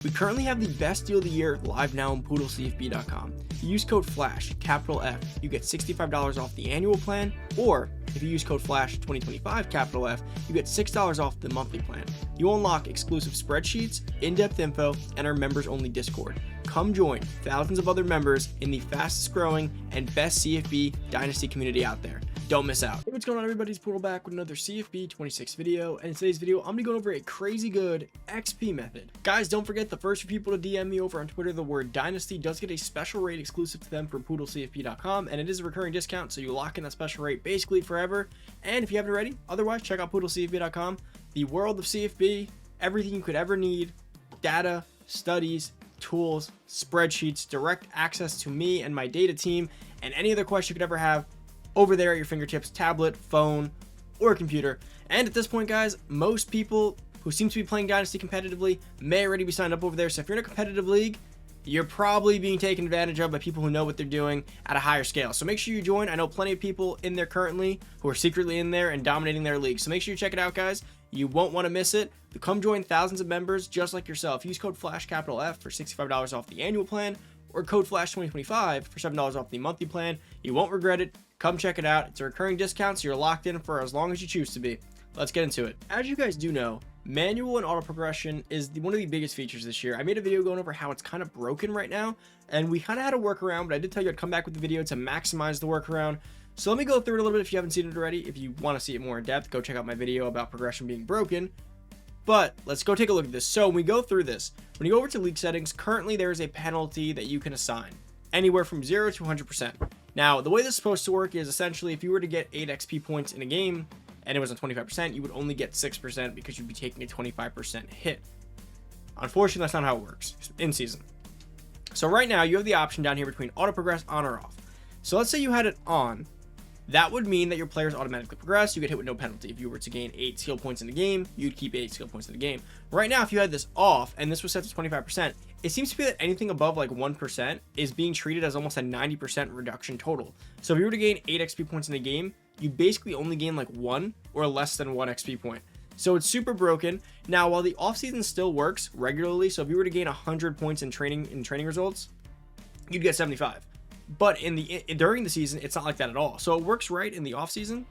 We currently have the best deal of the year live now on poodlecfb.com. If you use code FLASH, capital F, you get $65 off the annual plan, or if you use code FLASH 2025, capital F, you get $6 off the monthly plan. You unlock exclusive spreadsheets, in-depth info, and our members-only Discord. Come join thousands of other members in the fastest growing and best CFB Dynasty community out there. Don't miss out. Hey, what's going on, everybody? It's Poodle back with another CFB 26 video, and in today's video, I'm going to go over a crazy good XP method. Guys, don't forget, the first few people to DM me over on Twitter the word Dynasty does get a special rate exclusive to them from poodlecfb.com, and it is a recurring discount, so you lock in that special rate basically forever. And if you haven't already, otherwise, check out poodlecfb.com. The world of CFB, everything you could ever need, data, studies, tools, spreadsheets, direct access to me and my data team, and any other question you could ever have over there at your fingertips, tablet, phone, or computer. And at this point, guys, most people who seem to be playing Dynasty competitively may already be signed up over there. So if you're in a competitive league, you're probably being taken advantage of by people who know what they're doing at a higher scale. So make sure you join. I know plenty of people in there currently who are secretly in there and dominating their league. So make sure you check it out, guys. You won't want to miss it. Come join thousands of members just like yourself. Use code FLASH capital F for $65 off the annual plan, or code FLASH 2025 for $7 off the monthly plan. You won't regret it. Come check it out. It's a recurring discount, so you're locked in for as long as you choose to be. Let's get into it. As you guys do know, manual and auto progression is one of the biggest features this year. I made a video going over how it's kind of broken right now, and we kind of had a workaround, but I did tell you I'd come back with the video to maximize the workaround. So let me go through it a little bit if you haven't seen it already. If you want to see it more in depth, go check out my video about progression being broken. But let's go take a look at this. So when we go through this, when you go over to league settings, currently there is a penalty that you can assign anywhere from 0 to 100%. Now, the way this is supposed to work is essentially if you were to get 8 XP points in a game and it was on 25%, you would only get 6% because you'd be taking a 25% hit. Unfortunately, that's not how it works in season. So right now, you have the option down here between auto progress on or off. So let's say you had it on. That would mean that your players automatically progress. You get hit with no penalty. If you were to gain 8 skill points in the game, you'd keep 8 skill points in the game. Right now, if you had this off and this was set to 25%, it seems to be that anything above like 1% is being treated as almost a 90% reduction total. So if you were to gain 8 XP points in the game, you basically only gain like 1 or less than 1 XP point. So it's super broken. Now, while the off season still works regularly, so if you were to gain 100 points in training results, you'd get 75. But during the season, it's not like that at all. So it works right in the off season,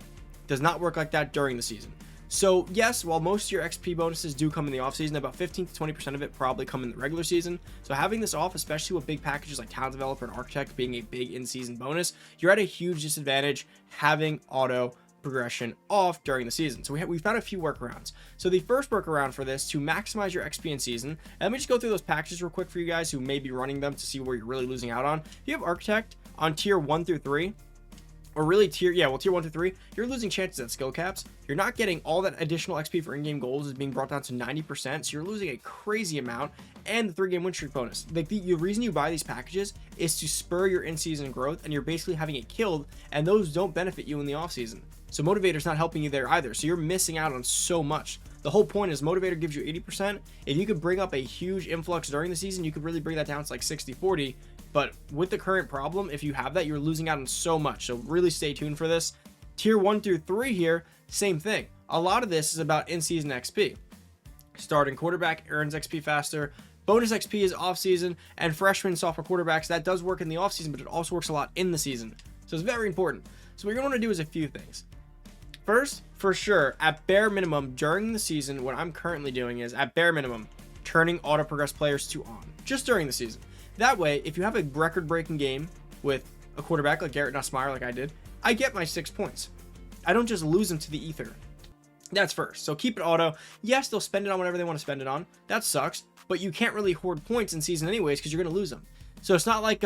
does not work like that during the season. So yes, while most of your XP bonuses do come in the off season, about 15 to 20% of it probably come in the regular season. So having this off, especially with big packages like Talent Developer and Architect being a big in-season bonus, you're at a huge disadvantage having auto progression off during the season. So we found a few workarounds. So the first workaround for this to maximize your XP in season, and let me just go through those packages real quick for you guys who may be running them to see where you're really losing out on. If you have Architect on tier 1 through 3, or really tier 1 through 3, you're losing chances at skill caps. You're not getting all that additional XP for in-game goals is being brought down to 90%, so you're losing a crazy amount, and the 3-game win streak bonus. Like the reason you buy these packages is to spur your in-season growth, and you're basically having it killed, and those don't benefit you in the off-season. So Motivator's not helping you there either, so you're missing out on so much. The whole point is Motivator gives you 80%. If you could bring up a huge influx during the season, you could really bring that down to like 60-40. But with the current problem, if you have that, you're losing out on so much. So really stay tuned for this. Tier 1 through 3 here, same thing. A lot of this is about in-season XP. Starting quarterback earns XP faster. Bonus XP is off-season. And freshman sophomore quarterbacks, that does work in the off-season, but it also works a lot in the season. So it's very important. So what you're going to want to do is a few things. First, for sure, at bare minimum, during the season, what I'm currently doing is, at bare minimum, turning auto progress players to on. Just during the season. That way, if you have a record-breaking game with a quarterback like Garrett Nussmeier, like I did, I get my 6 points. I don't just lose them to the ether. That's first. So keep it auto. Yes, they'll spend it on whatever they want to spend it on. That sucks, but you can't really hoard points in season anyways because you're going to lose them. So it's not like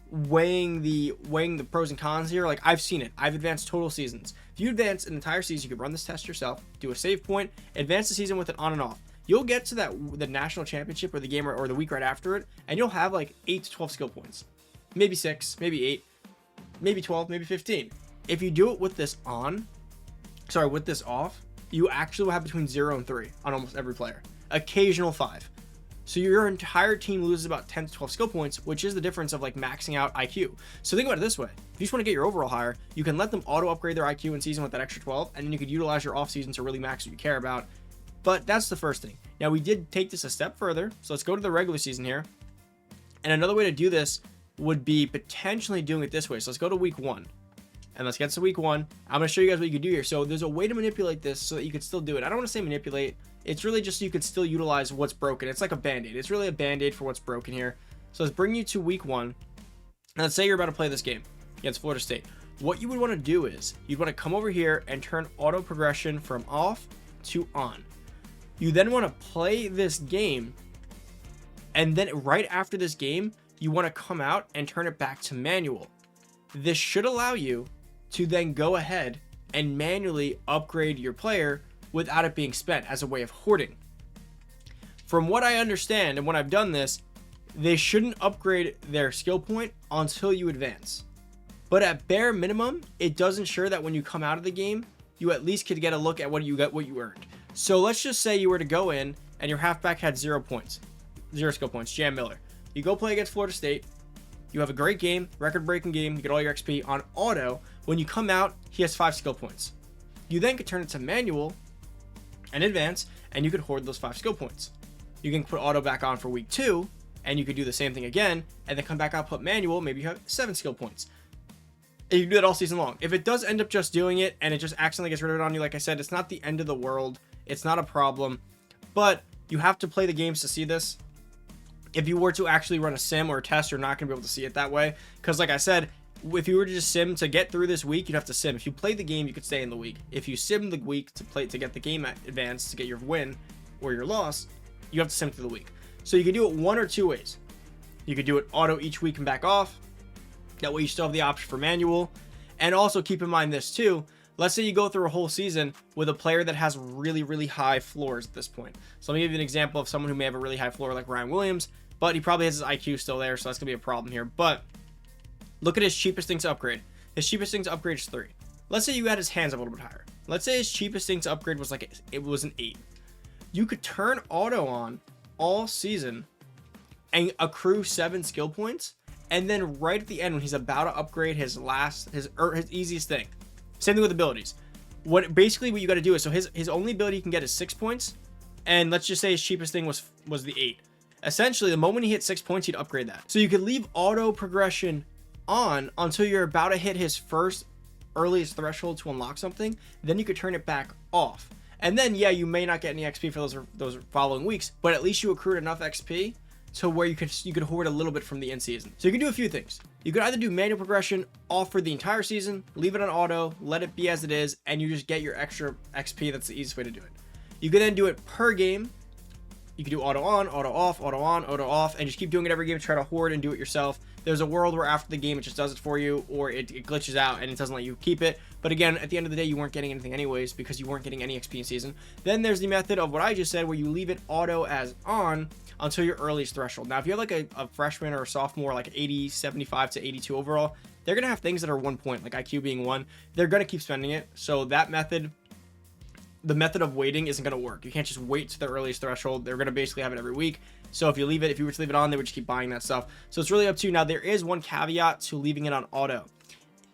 weighing the pros and cons here. Like I've seen it. I've advanced total seasons. If you advance an entire season, you could run this test yourself, do a save point, advance the season with it on and off. You'll get to the national championship or the game or the week right after it, and you'll have like 8 to 12 skill points. Maybe 6, maybe 8, maybe 12, maybe 15. If you do it with this with this off, you actually will have between 0 and 3 on almost every player. Occasional 5. So your entire team loses about 10 to 12 skill points, which is the difference of like maxing out IQ. So think about it this way. If you just want to get your overall higher, you can let them auto upgrade their IQ in season with that extra 12, and then you could utilize your off season to really max what you care about But that's the first thing. Now, we did take this a step further. So let's go to the regular season here. And another way to do this would be potentially doing it this way. So let's go to week 1. And let's get to week 1. I'm going to show you guys what you can do here. So there's a way to manipulate this so that you could still do it. I don't want to say manipulate. It's really just so you could still utilize what's broken. It's like a band-aid. It's really a band-aid for what's broken here. So let's bring you to week 1. And let's say you're about to play this game against Florida State. What you would want to do is you'd want to come over here and turn auto progression from off to on. You then want to play this game, and then right after this game, you want to come out and turn it back to manual. This should allow you to then go ahead and manually upgrade your player without it being spent as a way of hoarding. From what I understand, and when I've done this, they shouldn't upgrade their skill point until you advance. But at bare minimum, it does ensure that when you come out of the game, you at least could get a look at what you earned. So let's just say you were to go in and your halfback had 0 points, 0 skill points, Jam Miller. You go play against Florida State. You have a great game, record-breaking game. You get all your XP on auto. When you come out, he has 5 skill points. You then could turn it to manual and advance, and you could hoard those 5 skill points. You can put auto back on for week 2, and you could do the same thing again, and then come back out, put manual. Maybe you have 7 skill points. And you can do that all season long. If it does end up just doing it, and it just accidentally gets rid of it on you, like I said, it's not the end of the world. It's not a problem, but you have to play the games to see this. If you were to actually run a sim or a test, you're not going to be able to see it that way. Because like I said, if you were to just sim to get through this week, you'd have to sim. If you play the game, you could stay in the week. If you sim the week to get the game advanced, to get your win or your loss, you have to sim through the week. So you can do it one or two ways. You could do it auto each week and back off. That way you still have the option for manual. And also keep in mind this too. Let's say you go through a whole season with a player that has really, really high floors at this point. So let me give you an example of someone who may have a really high floor like Ryan Williams, but he probably has his IQ still there, so that's going to be a problem here. But look at his cheapest thing to upgrade. His cheapest thing to upgrade is 3. Let's say you had his hands a little bit higher. Let's say his cheapest thing to upgrade was like it was an 8. You could turn auto on all season and accrue 7 skill points, and then right at the end when he's about to upgrade his easiest thing. Same thing with abilities. What you got to do is, so his only ability he can get is 6 points, and let's just say his cheapest thing was the 8. Essentially, the moment he hit 6 points, he'd upgrade that. So you could leave auto progression on until you're about to hit his first earliest threshold to unlock something. Then you could turn it back off. And then, yeah, you may not get any XP for those following weeks, but at least you accrued enough XP to where you could hoard a little bit from the in season. So you can do a few things. You could either do manual progression off for the entire season, leave it on auto, let it be as it is, and you just get your extra XP. That's the easiest way to do it. You could then do it per game. You could do auto on, auto off, auto on, auto off, and just keep doing it every game. Try to hoard and do it yourself. There's a world where after the game it just does it for you, or it glitches out and it doesn't let you keep it. But again, at the end of the day, you weren't getting anything anyways because you weren't getting any XP in season. Then there's the method of what I just said, where you leave it auto as on until your earliest threshold. Now, if you have like a freshman or a sophomore, like 80, 75 to 82 overall, they're going to have things that are 1 point, like IQ being 1. They're going to keep spending it. So that method, the method of waiting, isn't going to work. You can't just wait to the earliest threshold. They're going to basically have it every week. So if you were to leave it on, they would just keep buying that stuff. So it's really up to you. Now, there is one caveat to leaving it on auto.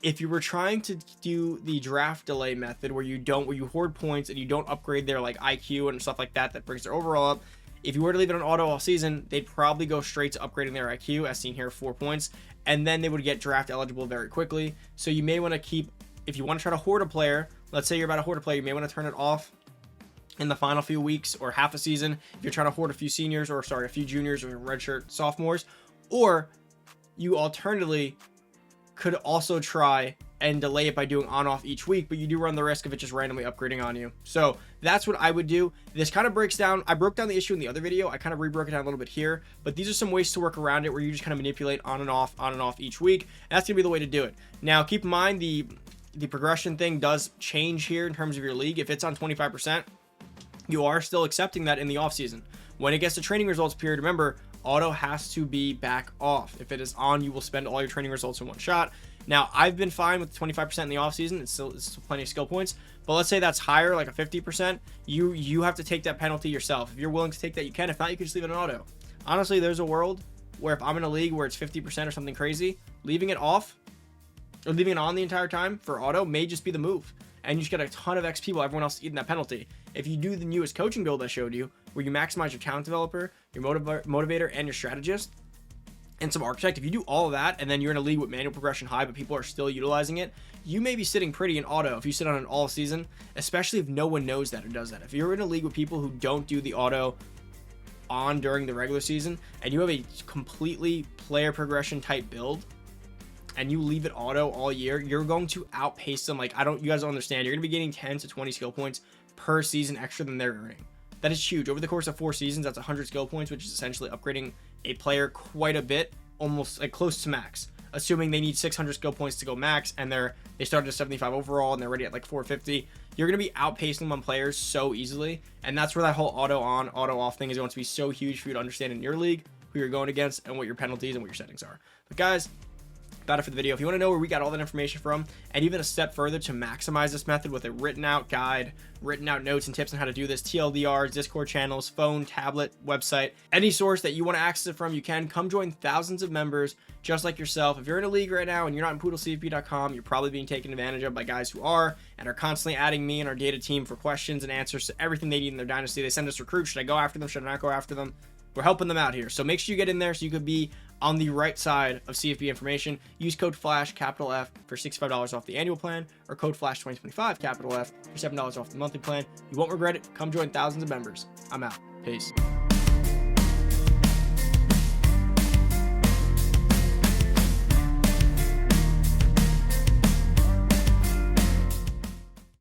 If you were trying to do the draft delay method where you hoard points and you don't upgrade their like IQ and stuff like that, that brings their overall up. If you were to leave it on auto all season, they'd probably go straight to upgrading their IQ, as seen here, 4 points, and then they would get draft eligible very quickly. So you may want to keep, if you want to try to hoard a player, let's say you're about to hoard a player, you may want to turn it off in the final few weeks or half a season if you're trying to hoard a few seniors, or a few juniors or redshirt sophomores. Or you alternatively could also try and delay it by doing on-off each week, but you do run the risk of it just randomly upgrading on you. So that's what I would do. This kind of breaks down, I broke down the issue in the other video. I kind of rebroke it down a little bit here, but these are some ways to work around it where you just kind of manipulate on and off each week. And that's gonna be the way to do it. Now, keep in mind the progression thing does change here in terms of your league. If it's on 25%, you are still accepting that in the off season. When it gets to training results period, remember, auto has to be back off. If it is on, you will spend all your training results in one shot. Now, I've been fine with 25% in the offseason. It's still plenty of skill points. But let's say that's higher, like a 50%. You have to take that penalty yourself. If you're willing to take that, you can. If not, you can just leave it on auto. Honestly, there's a world where if I'm in a league where it's 50% or something crazy, leaving it off or leaving it on the entire time for auto may just be the move. And you just get a ton of XP while everyone else is eating that penalty. If you do the newest coaching build I showed you, where you maximize your talent developer, your motivator, and your strategist, and some architect, if you do all of that, and then you're in a league with manual progression high, but people are still utilizing it, you may be sitting pretty in auto if you sit on it all season, especially if no one knows that or does that. If you're in a league with people who don't do the auto on during the regular season, and you have a completely player progression type build, and you leave it auto all year, you're going to outpace them. Like, you guys don't understand. You're going to be getting 10 to 20 skill points per season extra than they're earning. That is huge. Over the course of 4 seasons, that's 100 skill points, which is essentially upgrading a player quite a bit, almost like close to max. Assuming they need 600 skill points to go max, and they started at 75 overall, and they're already at like 450. You're going to be outpacing them on players so easily, and that's where that whole auto on, auto off thing is going to be so huge for you to understand in your league, who you're going against, and what your penalties and what your settings are. But guys, about it for the video. If you want to know where we got all that information from, and even a step further to maximize this method with a written out guide, written out notes and tips on how to do this, TLDRs, Discord channels, phone, tablet, website, any source that you want to access it from, you can. Come join thousands of members just like yourself. If you're in a league right now and you're not in poodlecfb.com, you're probably being taken advantage of by guys who are, and are constantly adding me and our data team for questions and answers to everything they need in their dynasty. They send us recruits. Should I go after them? Should I not go after them? We're helping them out here. So make sure you get in there so you could be on the right side of CFB information. Use code FLASH, capital F, for $65 off the annual plan, or code FLASH 2025, capital F, for $7 off the monthly plan. You won't regret it. Come join thousands of members. I'm out. Peace.